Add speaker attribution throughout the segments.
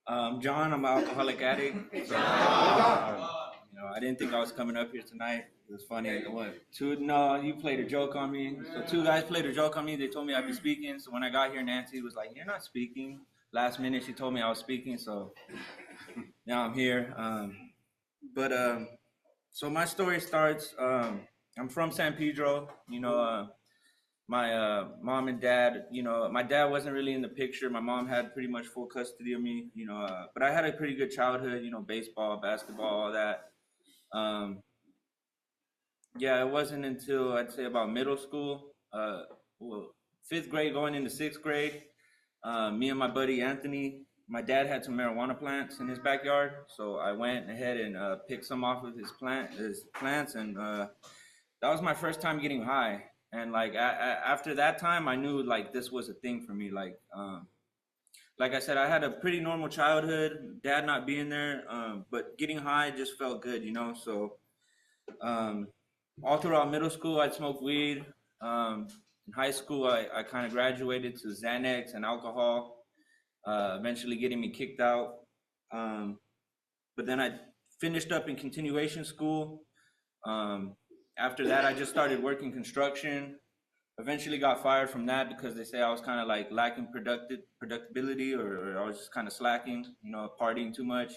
Speaker 1: John, I'm an alcoholic addict. So, I didn't think I was coming up here tonight. It was funny. What? No, you played a joke on me. So two guys played a joke on me. They told me I'd be speaking. So when I got here, Nancy was like, "You're not speaking." Last minute, she told me I was speaking. So now I'm here. But so my story starts. I'm from San Pedro. My mom and dad, my dad wasn't really in the picture. My mom had pretty much full custody of me, but I had a pretty good childhood, baseball, basketball, all that. Um, yeah, it wasn't until I'd say about middle school, well, fifth grade going into sixth grade, me and my buddy Anthony, my dad had some marijuana plants in his backyard. So I went ahead and picked some off of his plants, and that was my first time getting high. And like after that time, I knew like this was a thing for me. Like I said, I had a pretty normal childhood, dad not being there, but getting high just felt good, So um, all throughout middle school, I'd smoke weed. In high school, I kind of graduated to Xanax and alcohol, eventually getting me kicked out. Um, but then I finished up in continuation school. Um, After that, I just started working construction. Eventually got fired from that because they say I was kind of like lacking productivity, or I was just kind of slacking, partying too much.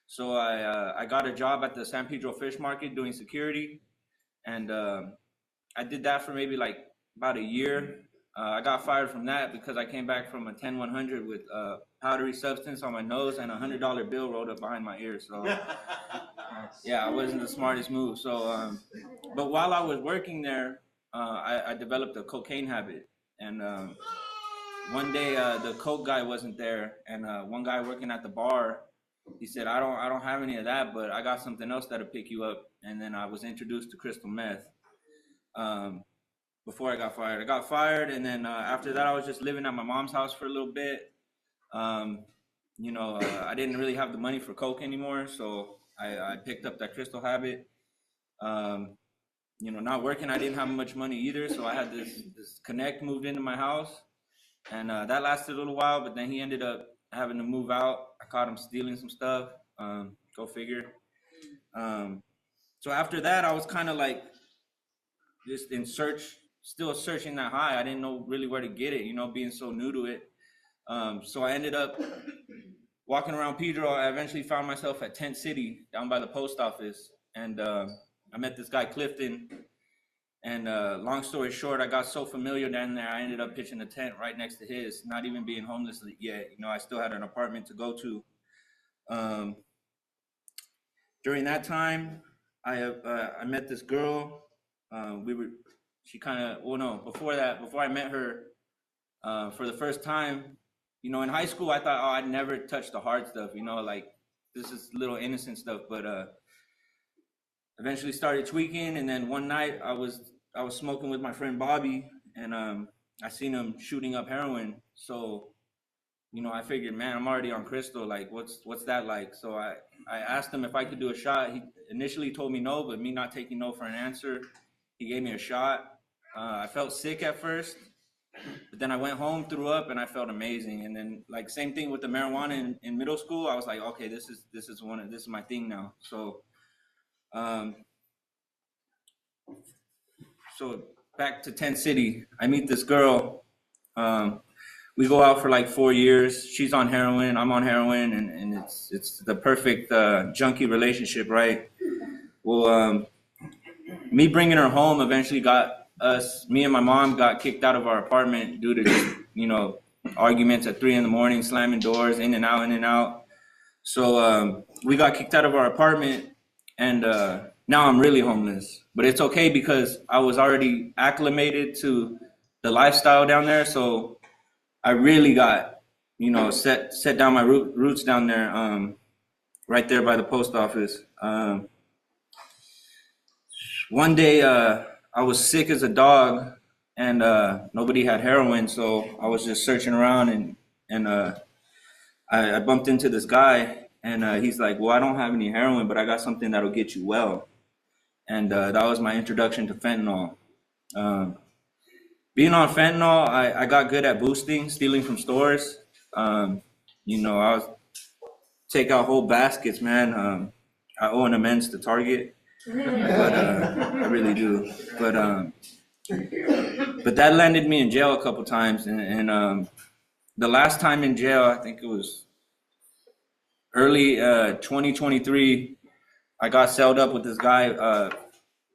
Speaker 1: So I got a job at the San Pedro Fish Market doing security, and I did that for maybe like about a year. I got fired from that because I came back from a 10-100 with powdery substance on my nose and $100 bill rolled up behind my ear. So yeah, it wasn't the smartest move. So, but while I was working there, I developed a cocaine habit. And one day, the coke guy wasn't there, and one guy working at the bar, he said, I don't have any of that, but I got something else that'll pick you up." And then I was introduced to crystal meth. Um, Before I got fired, and then after that, I was just living at my mom's house for a little bit. Um, I didn't really have the money for coke anymore, so I picked up that crystal habit. Um, not working, I didn't have much money either, so I had this connect moved into my house, and that lasted a little while. But then he ended up having to move out. I caught him stealing some stuff. Go figure. Um, so after that, I was kind of like just in search, still searching that high. I didn't know really where to get it, being so new to it. So I ended up walking around Pedro. I eventually found myself at Tent City down by the post office, and I met this guy Clifton. And long story short, I got so familiar down there, I ended up pitching a tent right next to his. Not even being homeless yet, I still had an apartment to go to. Um, During that time, I met this girl. We were, she kind of, well, no, before that, before I met her, for the first time, in high school, I thought, oh, I'd never touch the hard stuff, like this is little innocent stuff. But eventually started tweaking, and then one night I was smoking with my friend Bobby, and I seen him shooting up heroin. So I figured, man, I'm already on crystal. Like, what's that like? So I asked him if I could do a shot. He initially told me no, but me not taking no for an answer, he gave me a shot. I felt sick at first, but then I went home, threw up, and I felt amazing. And then like same thing with the marijuana in middle school. I was like, okay, this is my thing now. Um, so back to Tent City, I meet this girl. We go out for like 4 years. She's on heroin, I'm on heroin, and it's the perfect junkie relationship, right? Well, me bringing her home eventually me and my mom got kicked out of our apartment due to just, arguments at 3 a.m, slamming doors, in and out, in and out. So we got kicked out of our apartment, and now I'm really homeless. But it's okay because I was already acclimated to the lifestyle down there. So I really got, set down my roots down there, right there by the post office. One day, I was sick as a dog, and nobody had heroin, so I was just searching around, and I bumped into this guy, and he's like, "Well, I don't have any heroin, but I got something that'll get you well." And that was my introduction to fentanyl. Um, Being on fentanyl, I got good at boosting, stealing from stores. I was take out whole baskets, man. I owe an amends to Target, but I really do. But that landed me in jail a couple times, and the last time in jail, I think it was early 2023. I got celled up with this guy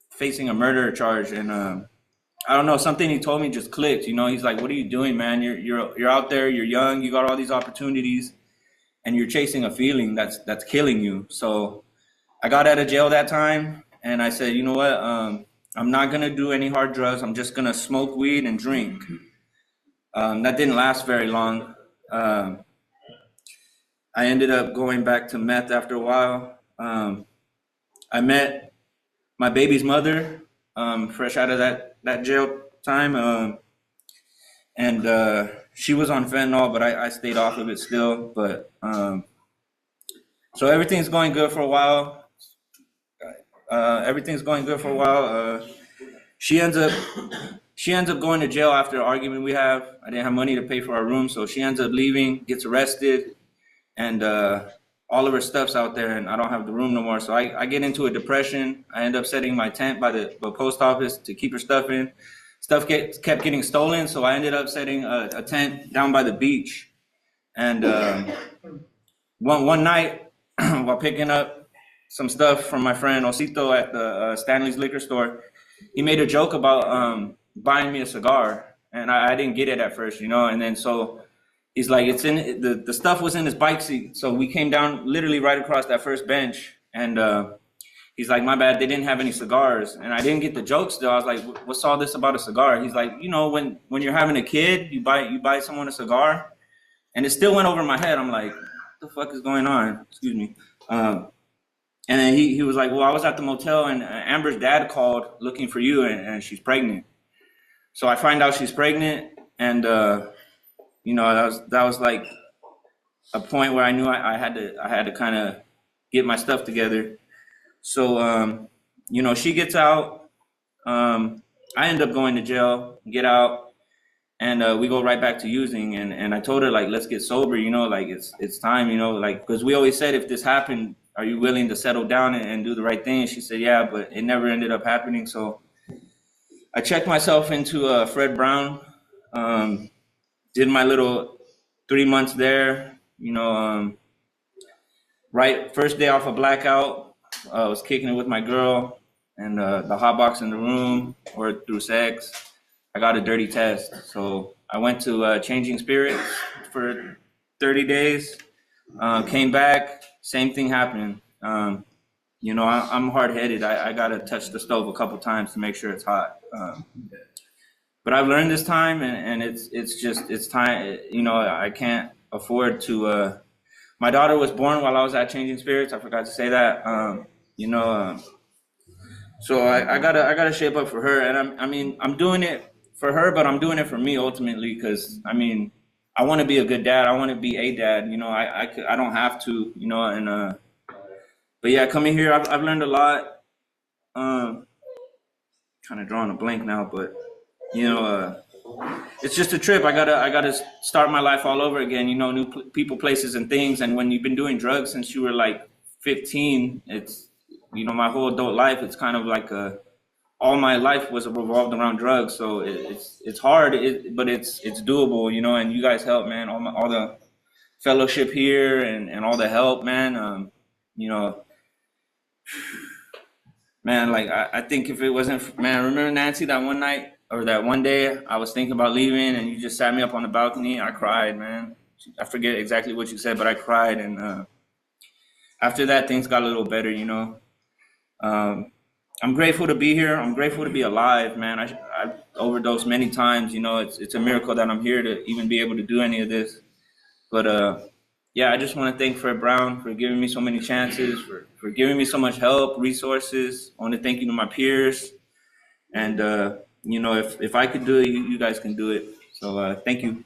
Speaker 1: facing a murder charge, and I don't know, something he told me just clicked. You know, he's like, "What are you doing, man? You're out there. You're young. You got all these opportunities, and you're chasing a feeling that's killing you." So I got out of jail that time, and I said, "You know what? I'm not gonna do any hard drugs. I'm just gonna smoke weed and drink." That didn't last very long. I ended up going back to meth after a while. I met my baby's mother, fresh out of that jail time, and she was on fentanyl, but I stayed off of it still. But so everything's going good for a while. She ends up going to jail after an argument we have. I didn't have money to pay for our room, so she ends up leaving, gets arrested, and all of her stuff's out there, and I don't have the room no more. So I get into a depression. I end up setting my tent by the post office to keep her stuff in. Stuff kept getting stolen, so I ended up setting a tent down by the beach. And one night, while picking up some stuff from my friend Osito at the Stanley's liquor store, he made a joke about buying me a cigar, and I didn't get it at first, you know. And then so he's like, "It's in the stuff was in his bike seat." So we came down literally right across that first bench, and he's like, "My bad, they didn't have any cigars." And I didn't get the joke still. I was like, "What's all this about a cigar?" He's like, "You know, when you're having a kid, you buy someone a cigar," and it still went over my head. I'm like, "What the fuck is going on?" Excuse me. And then he was like, "Well, I was at the motel, and Amber's dad called looking for you, and she's pregnant." So I find out she's pregnant, and you know, that was like a point where I knew I had to kind of get my stuff together. So you know, she gets out. I end up going to jail, get out, and we go right back to using. And I told her, like, let's get sober. You know, like it's time. You know, like, because we always said, if this happened, are you willing to settle down and do the right thing? And she said, yeah, but it never ended up happening. So I checked myself into Fred Brown. Did my little 3 months there, you know, right first day off of blackout, I was kicking it with my girl, and the hot box in the room, or through sex, I got a dirty test. So I went to Changing Spirits for 30 days, came back, same thing happened. You know, I'm hard-headed. I got to touch the stove a couple times to make sure it's hot. But I've learned this time, and it's time. You know, I can't afford to. My daughter was born while I was at Changing Spirits. I forgot to say that. You know, so I gotta shape up for her, and I mean I'm doing it for her, but I'm doing it for me ultimately, because I mean I want to be a good dad. I want to be a dad. You know, I don't have to. You know, and but yeah, coming here, I've learned a lot. Kind of drawing a blank now, but you know, it's just a trip. I gotta start my life all over again. You know, new people, places, and things. And when you've been doing drugs since you were like 15, it's, you know, my whole adult life. It's kind of like all my life was revolved around drugs. So it's hard, but it's doable. You know, and you guys help, man. All the fellowship here and all the help, man. You know, man, like I think if it wasn't, man, remember Nancy, that one night or that one day I was thinking about leaving, and you just sat me up on the balcony. I cried, man. I forget exactly what you said, but I cried. And after that, things got a little better, you know. I'm grateful to be here. I'm grateful to be alive, man. I've overdosed many times, you know. It's a miracle that I'm here to even be able to do any of this. But yeah, I just want to thank Fred Brown for giving me so many chances, for giving me so much help, resources. I want to thank you to my peers. And, you know, if I could do it, you guys can do it. So thank you.